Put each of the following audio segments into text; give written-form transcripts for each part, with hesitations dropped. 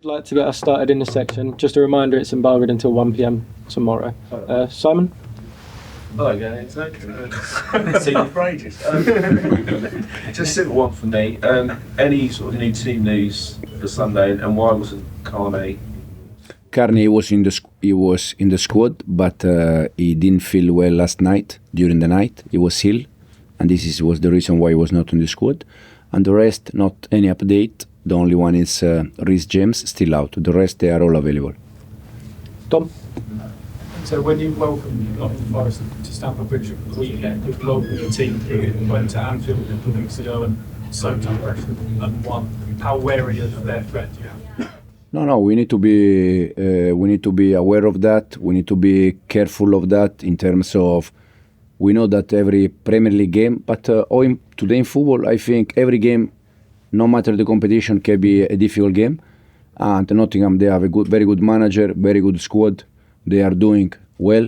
Like to get us started in this section. Just a reminder, it's embargoed until 1 p.m. tomorrow. Simon? Hello again, Enzo. Seen you for ages. Just simple one for me. Any sort of new team news for Sunday, and why wasn't Carney? Carney was in the squad, but he didn't feel well last night. During the night, he was ill, and was the reason why he was not in the squad. And the rest, not any update. The only one is Reece James still out. The rest, they are all available. Tom? So when you welcomed Nottingham Forest to Stamford Bridge for the weekend, you welcomed the team who went to Anfield a couple of weeks ago and soaked up pressure and won. How wary of their threat do you have? No. We need to be aware of that. We need to be careful of that in terms of we know that every Premier League game, but today in football, I think every game, no matter the competition, can be a difficult game. And Nottingham, they have a very good manager, very good squad. They are doing well.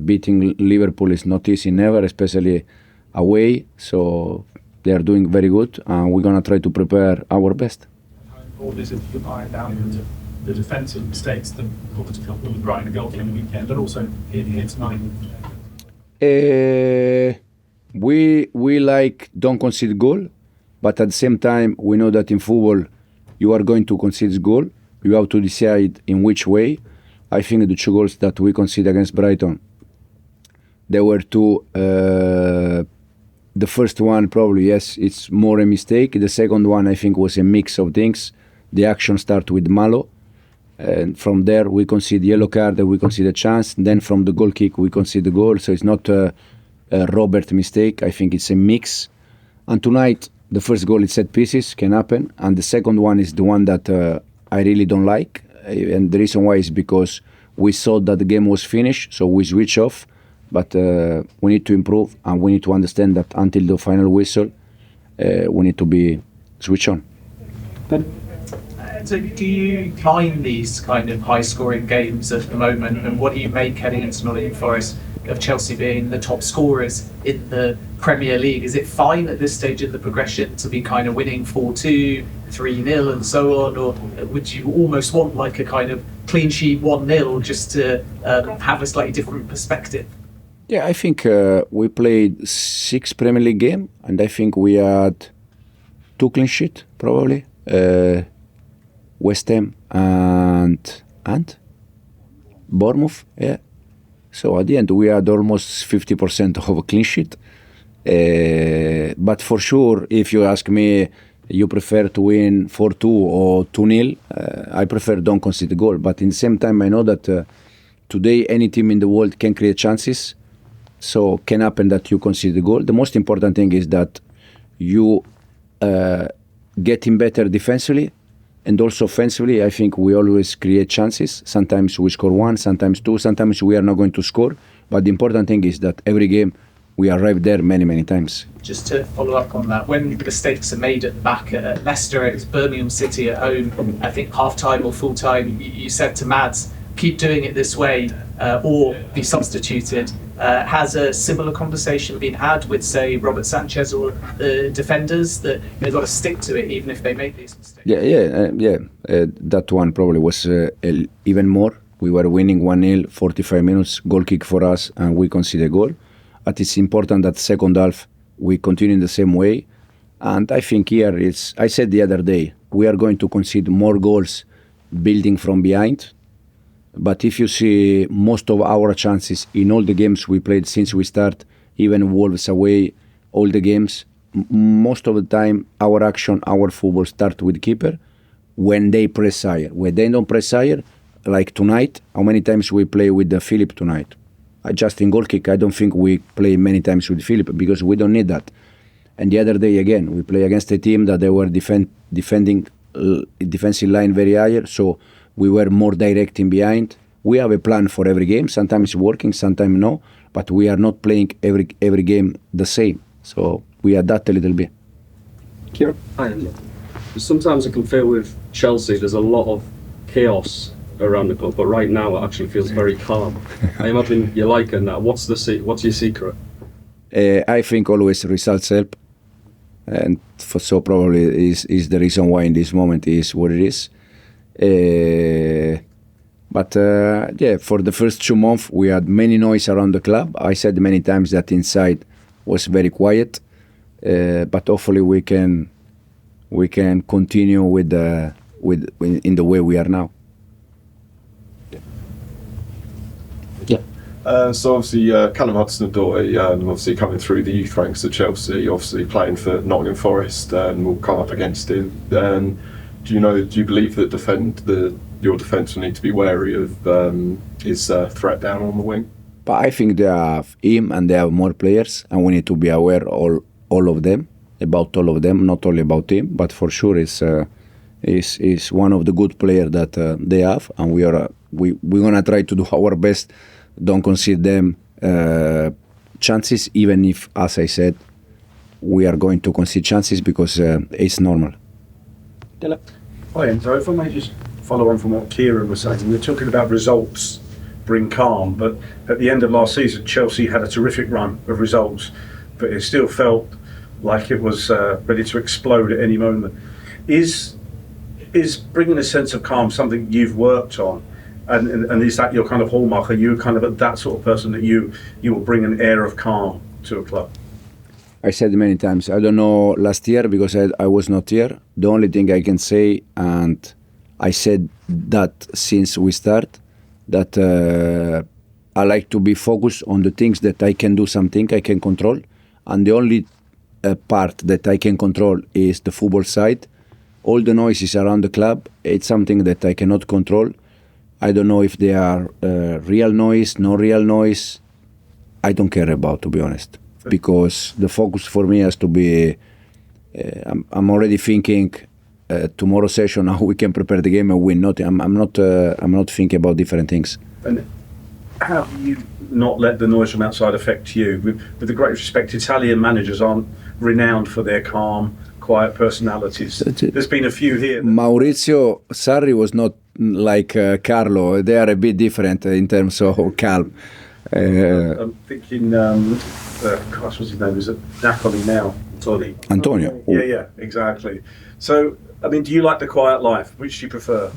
Beating Liverpool is not easy, never, especially away. So they are doing very good, and we're gonna try to prepare our best. How important is it to iron down the defensive mistakes that caused a couple of Brighton goals in the weekend, but also here tonight? We like don't concede goal, but at the same time we know that in football you are going to concede goal. You have to decide in which way. I think the 2 goals that we conceded against Brighton, there were 2. The first one probably, yes, it's more a mistake. The second one I think was a mix of things. The action started with Malo, and from there we concede yellow card, we concede a chance. Then from the goal kick we concede the goal. So it's not a Robert mistake. I think it's a mix. And tonight the first goal is set pieces, can happen, and the second one is the one that I really don't like. And the reason why is because we saw that the game was finished, so we switch off. But we need to improve, and we need to understand that until the final whistle, we need to be switch on. So do you find these kind of high-scoring games at the moment, and what do you make heading into Nottingham Forest of Chelsea being the top scorers in the Premier League? Is it fine at this stage of the progression to be kind of winning 4-2, 3-0 and so on, or would you almost want like a kind of clean sheet 1-0 just to have a slightly different perspective? Yeah, I think we played 6 Premier League games, and I think we had 2 clean sheets probably. West Ham and Bournemouth, yeah. So at the end we had almost 50% of a clean sheet. But for sure, if you ask me, you prefer to win 4-2 or 2-0, I prefer don't concede a goal. But in the same time, I know that today any team in the world can create chances. So can happen that you concede a goal. The most important thing is that you getting better defensively and also offensively. I think we always create chances. Sometimes we score 1, sometimes 2, sometimes we are not going to score. But the important thing is that every game we arrive there many times. Just to follow up on that, when mistakes are made at the back at Leicester, it was Birmingham City at home, I think half-time or full-time, you said to Mads, keep doing it this way or be substituted. Has a similar conversation been had with, say, Robert Sanchez or the defenders, that they've got to stick to it even if they make these mistakes? Yeah. That one probably was even more. We were winning 1-0, 45 minutes, goal kick for us, and we conceded a goal. But it's important that second half we continue in the same way. And I think here I said the other day, we are going to concede more goals building from behind. But if you see most of our chances in all the games we played since we start, even Wolves away, all the games, most of the time our action, our football start with keeper when they press higher. When they don't press higher, like tonight, how many times we play with the Philip tonight? Just in goal kick, I don't think we play many times with Philip because we don't need that. And the other day again, we play against a team that they were defending defensive line very higher, so we were more direct in behind. We have a plan for every game. Sometimes it's working, sometimes no. But we are not playing every game the same. So we adapt a little bit. Kieran? Sometimes I can feel with Chelsea there's a lot of chaos around the club, but right now it actually feels very calm. I imagine you're liking that. What's your secret? I think always results help. And so probably is the reason why in this moment is what it is. Yeah, for the first 2 months we had many noise around the club. I said many times that inside was very quiet, but hopefully we can continue with in the way we are now. So obviously Callum, Hudson and Odoi, obviously coming through the youth ranks at Chelsea, obviously playing for Nottingham Forest, and will come up against him. Do you believe that your defence will need to be wary of his threat down on the wing? But I think they have him and they have more players, and we need to be aware all of them, about all of them, not only about him, but for sure is one of the good players that they have, and we're gonna try to do our best. Don't concede them chances, even if, as I said, we are going to concede chances because it's normal. Dylan? Hi Enzo, if I may just follow on from what Kieran was saying, we're talking about results bring calm, but at the end of last season Chelsea had a terrific run of results, but it still felt like it was ready to explode at any moment. Is bringing a sense of calm something you've worked on? And is that your kind of hallmark? Are you kind of that sort of person that you will bring an air of calm to a club? I said many times, I don't know last year because I was not here. The only thing I can say, and I said that since we start, that I like to be focused on the things that I can do, something I can control. And the only part that I can control is the football side. All the noises around the club, it's something that I cannot control. I don't know if they are real noise, no real noise. I don't care about, to be honest, because the focus for me has to be. I'm already thinking tomorrow session how we can prepare the game and win. I'm not thinking about different things. And how do you not let the noise from outside affect you? With the great respect, Italian managers aren't renowned for their calm, quiet personalities. There's been a few here. Maurizio Sarri was not like Carlo. They are a bit different in terms of calm. I'm thinking, gosh, what's his name? Is it Napoli now? Antonio. Yeah, exactly. So, I mean, do you like the quiet life? Which do you prefer?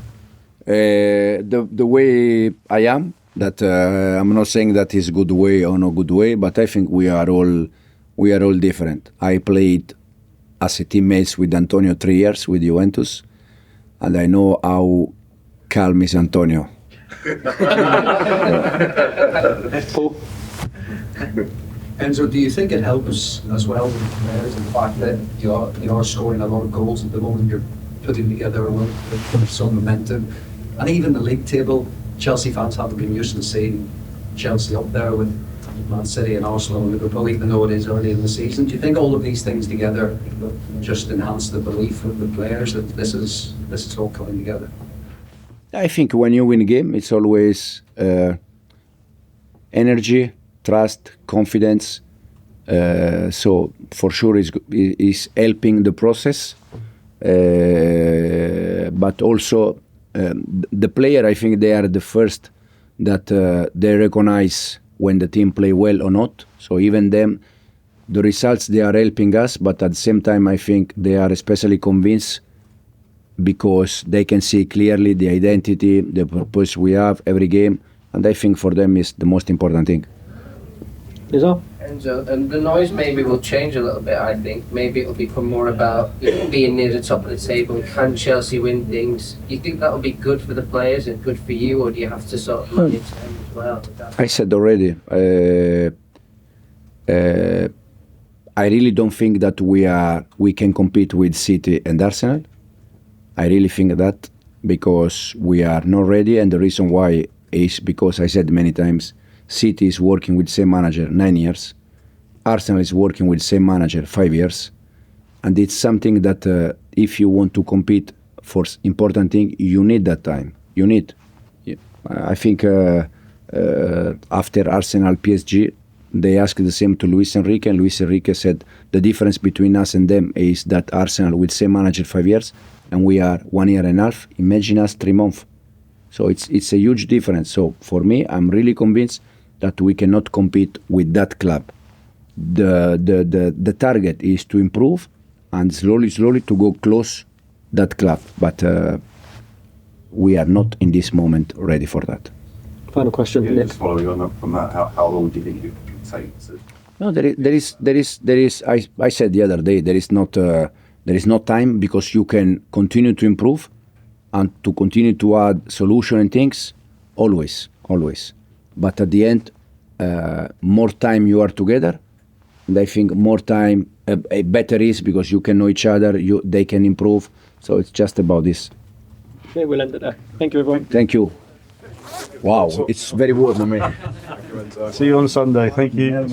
The way I am, that I'm not saying that is good way or no good way, but I think we are all different. I played as a teammate with Antonio 3 years with Juventus, and I know how calm is Antonio. Paul? Enzo, do you think it helps as well with players the fact that you are scoring a lot of goals at the moment, you're putting together a lot of some momentum, and even the league table, Chelsea fans haven't been used to seeing Chelsea up there with Man City and Arsenal and Liverpool, even though it is early in the season. Do you think all of these things together just enhance the belief of the players that this is all coming together? I think when you win a game, it's always energy, trust, confidence. So for sure is helping the process. But also the player, I think they are the first that they recognize when the team play well or not. So even them, the results, they are helping us, but at the same time, I think they are especially convinced because they can see clearly the identity, the purpose we have every game, and I think for them is the most important thing. And the noise maybe will change a little bit, I think. Maybe it'll become more about being near the top of the table. Can Chelsea win things? Do you think that'll be good for the players and good for you, or do you have to sort of manage them as well? I said already, I really don't think that we can compete with City and Arsenal. I really think that because we are not ready, and the reason why is because I said many times, City is working with the same manager 9 years, Arsenal is working with the same manager 5 years, and it's something that if you want to compete for important thing, you need that time. You need. I think after Arsenal PSG, they asked the same to Luis Enrique, and Luis Enrique said the difference between us and them is that Arsenal with same manager 5 years, and we are 1 year and a half. Imagine us 3 months. So it's a huge difference. So for me, I'm really convinced that we cannot compete with that club. The target is to improve and slowly to go close that club. But we are not in this moment ready for that. Final question, Nick. Just following on up from that, how long do you think it could take to? No, there is. I said the other day there is not time, because you can continue to improve and to continue to add solution and things always. But at the end, more time you are together, and I think more time a better is, because you can know each other. They can improve. So it's just about this. Okay, we'll end it there. Thank you, everyone. Thank you. Wow, it's very warm, man. See you on Sunday. Thank you.